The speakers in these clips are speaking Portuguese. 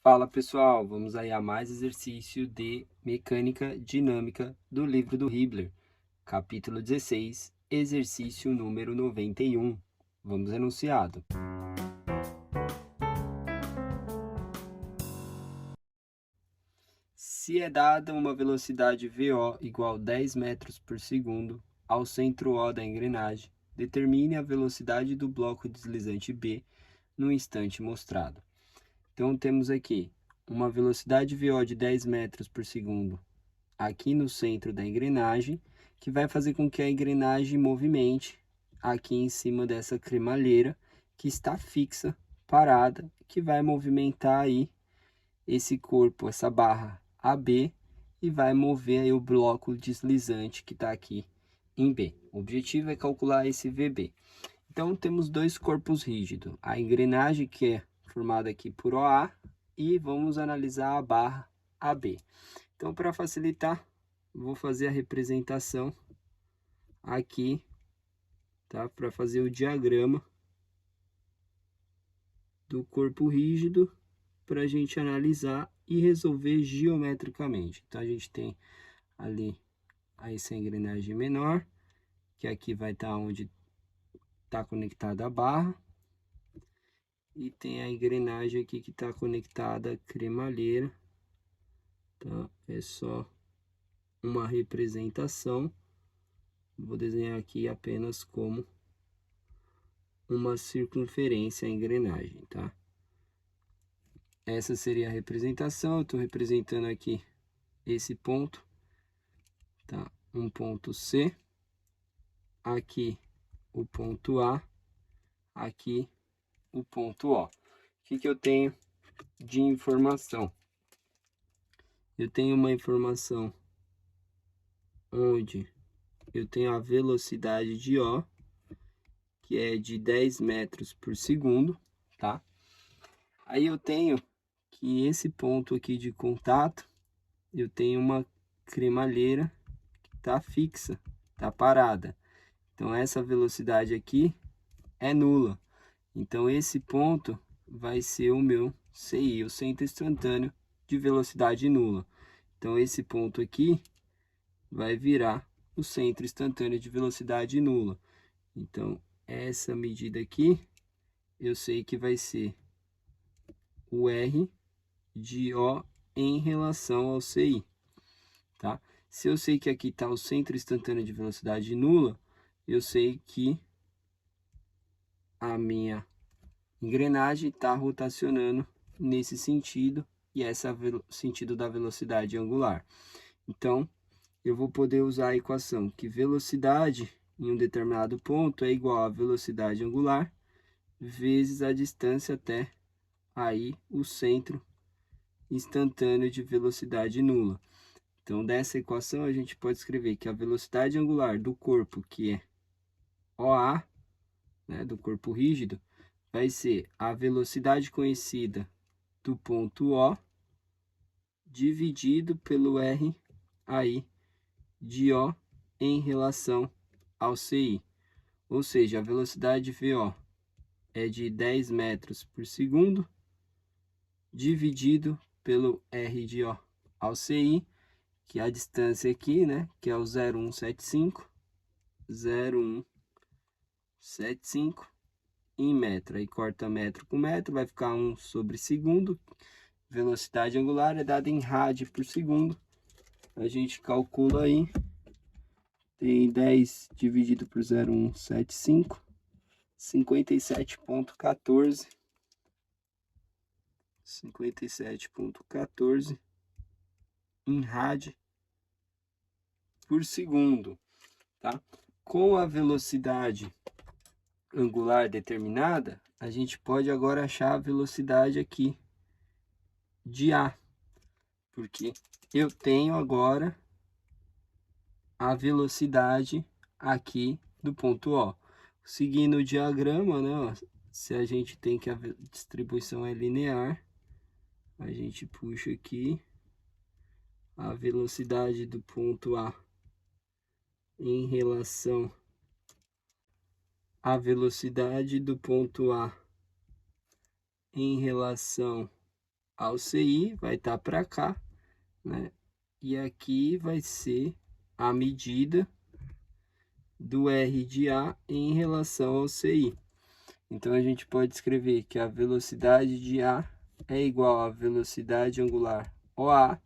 Fala pessoal, vamos aí a mais exercício de mecânica dinâmica do livro do Hibbeler, capítulo 16, exercício número 91. Vamos enunciado. Se é dada uma velocidade VO igual a 10 metros por segundo ao centro O da engrenagem, determine a velocidade do bloco deslizante B no instante mostrado. Então temos aqui uma velocidade VO de 10 metros por segundo aqui no centro da engrenagem, que vai fazer com que a engrenagem movimente aqui em cima dessa cremalheira que está fixa, parada, que vai movimentar aí esse corpo, essa barra AB, e vai mover aí o bloco deslizante que está aqui em B. O objetivo é calcular esse VB. Então temos dois corpos rígidos, a engrenagem que é formada aqui por OA e vamos analisar a barra AB. Então, para facilitar, vou fazer a representação aqui, tá? Para fazer o diagrama do corpo rígido para a gente analisar e resolver geometricamente. Então, a gente tem ali essa engrenagem menor, que aqui vai estar onde está conectada a barra, e tem a engrenagem aqui que está conectada à cremalheira, tá? É só uma representação. Vou desenhar aqui apenas como uma circunferência a engrenagem, tá? Essa seria a representação. Eu estou representando aqui esse ponto, tá? Um ponto C, aqui o ponto A, aqui o ponto O. O que eu tenho de informação? Eu tenho uma informação onde eu tenho a velocidade de O, que é de 10 metros por segundo, tá? Aí eu tenho que esse ponto aqui de contato, eu tenho uma cremalheira que está fixa, está parada. Então essa velocidade aqui é nula. Então esse ponto vai ser o meu CI, o centro instantâneo de velocidade nula. Então esse ponto aqui vai virar o centro instantâneo de velocidade nula. Então essa medida aqui eu sei que vai ser o R de O em relação ao CI, tá? Se eu sei que aqui está o centro instantâneo de velocidade nula, eu sei que a minha engrenagem está rotacionando nesse sentido, e esse é o sentido da velocidade angular. Então, eu vou poder usar a equação que velocidade em um determinado ponto é igual a velocidade angular vezes a distância até aí o centro instantâneo de velocidade nula. Então, dessa equação, a gente pode escrever que a velocidade angular do corpo, que é OA, né, do corpo rígido, vai ser a velocidade conhecida do ponto O dividido pelo R aí de O em relação ao CI. Ou seja, a velocidade VO é de 10 metros por segundo dividido pelo R de O ao CI, que é a distância aqui, né, que é o 0,175, 0,175 em metro. Aí corta metro com metro, vai ficar 1 sobre segundo. Velocidade angular é dada em rádio por segundo. A gente calcula aí, tem 10 dividido por 0,175, 57,14. 57,14 em rádio por segundo, tá? Com a velocidade angular determinada, a gente pode agora achar a velocidade aqui de A, porque eu tenho agora a velocidade aqui do ponto O. Seguindo o diagrama, né, ó, se a gente tem que a distribuição é linear, a gente puxa aqui a velocidade do ponto A em relação à velocidade do ponto A em relação ao CI, vai estar para cá, né? E aqui vai ser a medida do R de A em relação ao CI. Então, a gente pode escrever que a velocidade de A é igual à velocidade angular OA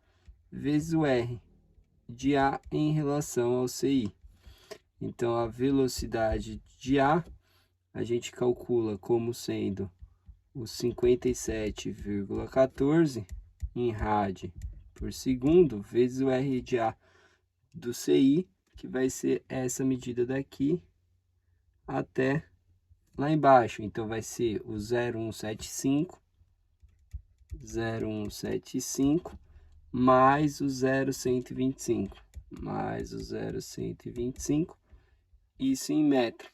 vezes o R de A em relação ao CI. Então, a velocidade de A, a gente calcula como sendo os 57,14 em rádio por segundo, vezes o R de A do CI, que vai ser essa medida daqui até lá embaixo. Então, vai ser o 0,175 mais o 0,125 mais o 0,125, isso em metro.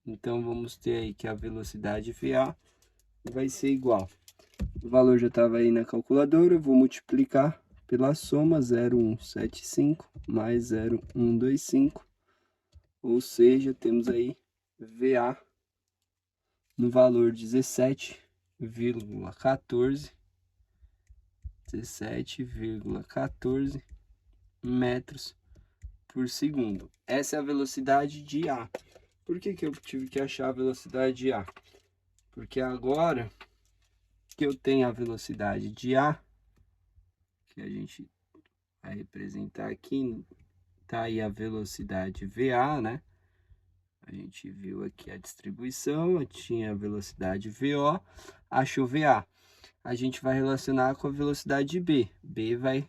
Então, vamos ter aí que a velocidade VA vai ser igual. O valor já estava aí na calculadora, eu vou multiplicar pela soma 0,175 mais 0,125, ou seja, temos aí VA no valor 17,14 metros por segundo. Essa é a velocidade de A. Por que eu tive que achar a velocidade de A? Porque agora que eu tenho a velocidade de A, que a gente vai representar aqui, tá aí a velocidade VA, né? A gente viu aqui a distribuição, tinha a velocidade VO, achou VA. A gente vai relacionar com a velocidade B. B vai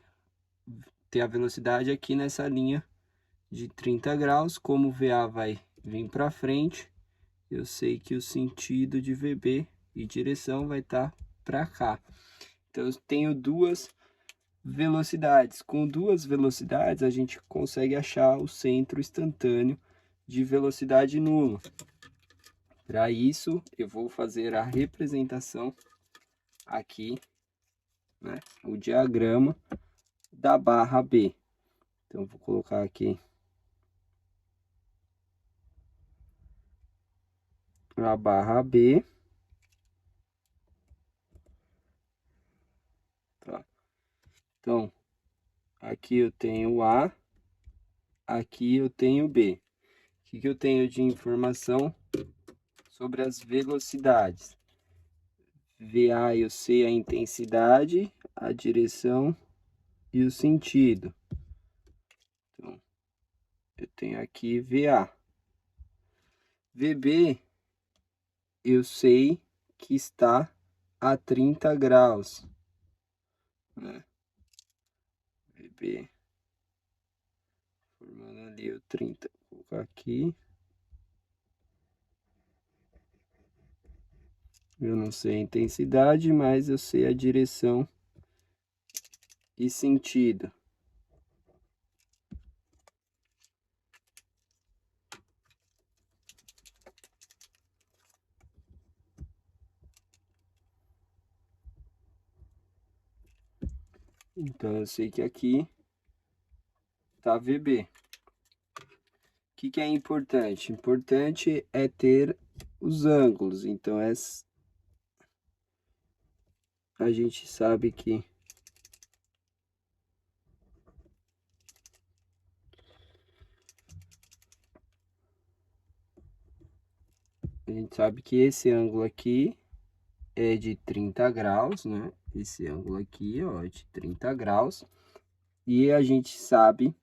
ter a velocidade aqui nessa linha de 30 graus. Como VA vai vir para frente, eu sei que o sentido de VB e direção vai estar para cá. Então, eu tenho duas velocidades. Com duas velocidades, a gente consegue achar o centro instantâneo de velocidade nula. Para isso, eu vou fazer a representação aqui, né, o diagrama da barra B. Então, vou colocar aqui a barra B. Tá? Então, aqui eu tenho A, aqui eu tenho B. O que eu tenho de informação sobre as velocidades? VA eu sei a intensidade, a direção e o sentido. Então, eu tenho aqui VA. VB eu sei que está a 30 graus, né? VB, formando ali o 30, vou colocar aqui. Eu não sei a intensidade, mas eu sei a direção e sentido. Então, eu sei que aqui tá VB. O que é importante? Importante é ter os ângulos. Então, a gente sabe que esse ângulo aqui é de 30 graus, né? Esse ângulo aqui, ó, é de 30 graus. E a gente sabe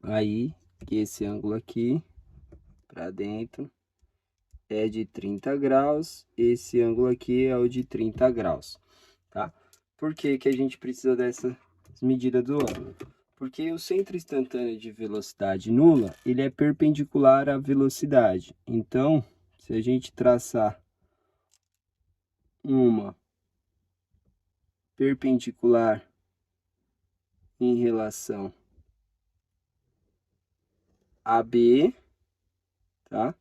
aí que esse ângulo aqui para dentro é de 30 graus. Esse ângulo aqui é o de 30 graus, tá? Por que que a gente precisa dessa medida do ângulo? Porque o centro instantâneo de velocidade nula, ele é perpendicular à velocidade. Então, se a gente traçar uma perpendicular em relação a B, tá?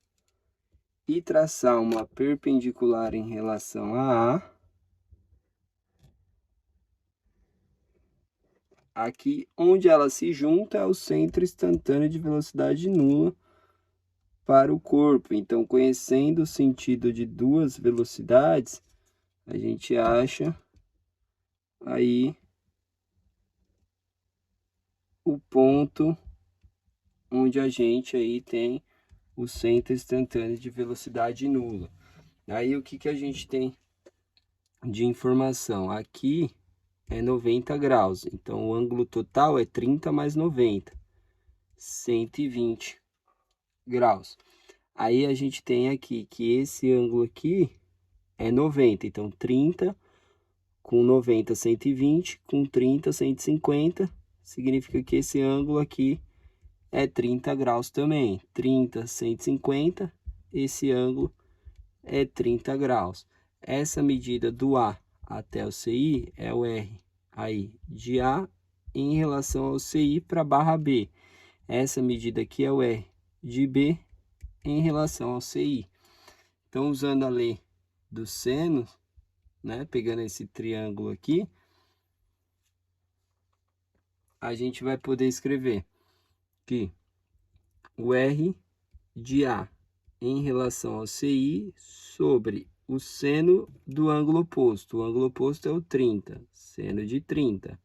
E traçar uma perpendicular em relação a A, aqui onde ela se junta é o centro instantâneo de velocidade nula para o corpo. Então, conhecendo o sentido de duas velocidades, a gente acha aí o ponto onde a gente aí tem o centro instantâneo de velocidade nula. Aí o que a gente tem de informação? Aqui é 90 graus, então o ângulo total é 30 mais 90, 120 graus. Aí a gente tem aqui que esse ângulo aqui é 90, então 30 com 90, 120, com 30, 150, significa que esse ângulo aqui é 30 graus também. 30, 150, esse ângulo é 30 graus. Essa medida do A até o CI é o R aí de A em relação ao CI para a barra B. Essa medida aqui é o R de B em relação ao CI. Então, usando a lei do seno, né, pegando esse triângulo aqui, a gente vai poder escrever que o R de A em relação ao CI sobre o seno do ângulo oposto. O ângulo oposto é o 30, seno de 30,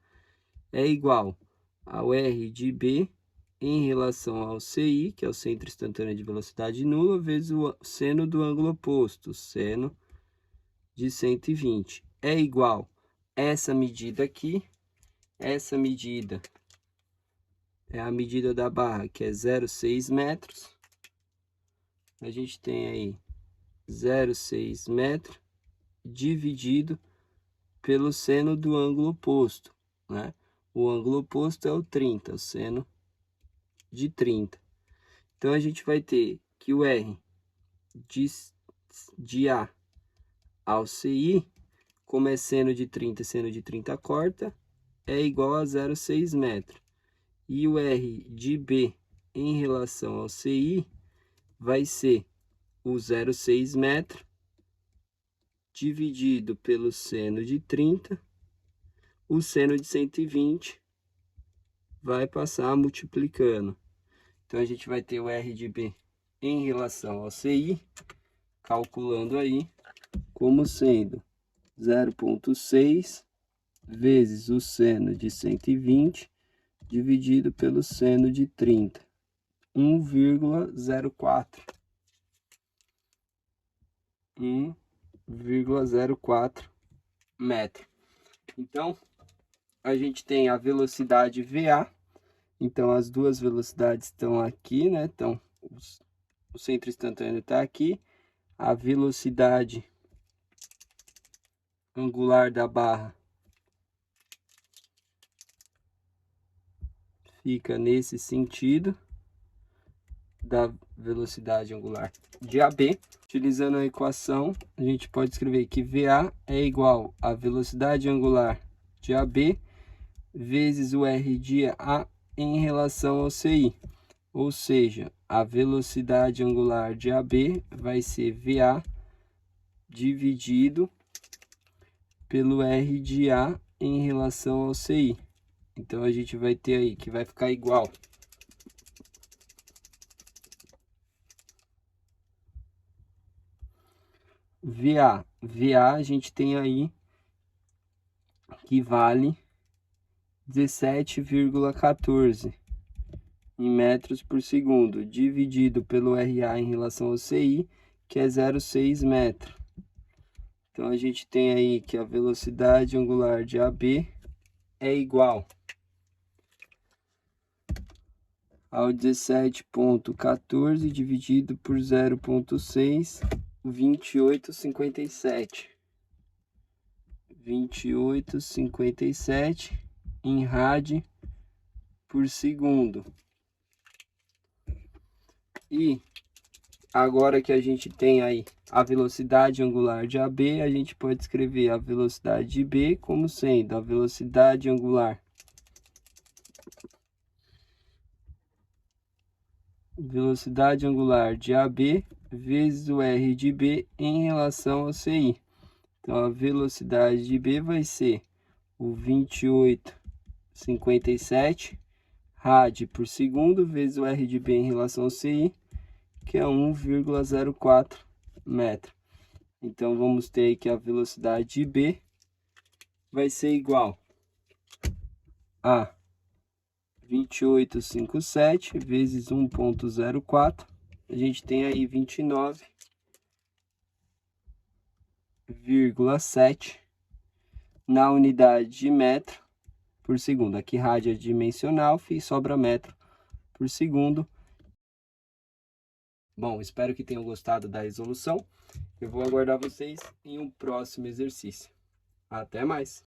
é igual ao R de B em relação ao CI, que é o centro instantâneo de velocidade nula, vezes o seno do ângulo oposto, seno de 120. É igual essa medida aqui, essa medida é a medida da barra, que é 0,6 metros. A gente tem aí 0,6 metros dividido pelo seno do ângulo oposto, né? O ângulo oposto é o 30, o seno de 30. Então, a gente vai ter que o R de A ao CI, como é seno de 30 e seno de 30 corta, é igual a 0,6 metros. E o R de B em relação ao CI vai ser o 0,6 metros dividido pelo seno de 30, o seno de 120 vai passar multiplicando. Então, a gente vai ter o R de B em relação ao CI, calculando aí como sendo 0,6 vezes o seno de 120 dividido pelo seno de 30, 1,04. 1,04 metro. Então, a gente tem a velocidade VA. Então, as duas velocidades estão aqui, né? Então, o centro instantâneo está aqui. A velocidade angular da barra fica nesse sentido da velocidade angular de AB. Utilizando a equação, a gente pode escrever que VA é igual à velocidade angular de AB vezes o R de A em relação ao CI. Ou seja, a velocidade angular de AB vai ser VA dividido pelo R de A em relação ao CI. Então, a gente vai ter aí que vai ficar igual VA a gente tem aí que vale 17,14 em metros por segundo, dividido pelo RA em relação ao CI, que é 0,6 metro. Então, a gente tem aí que a velocidade angular de AB é igual ao 17,14 dividido por 0,6, 28,57. 28,57 em rad por segundo. E agora que a gente tem aí a velocidade angular de AB, a gente pode escrever a velocidade de B como sendo a velocidade angular de AB vezes o R de B em relação ao CI. Então, a velocidade de B vai ser o 28,57 rad por segundo vezes o R de B em relação ao CI, que é 1,04 metro. Então, vamos ter que a velocidade de B vai ser igual a 2857 vezes 1,04. A gente tem aí 29,7 na unidade de metro por segundo. Aqui rádio é dimensional, sobra metro por segundo. Bom, espero que tenham gostado da resolução. Eu vou aguardar vocês em um próximo exercício. Até mais!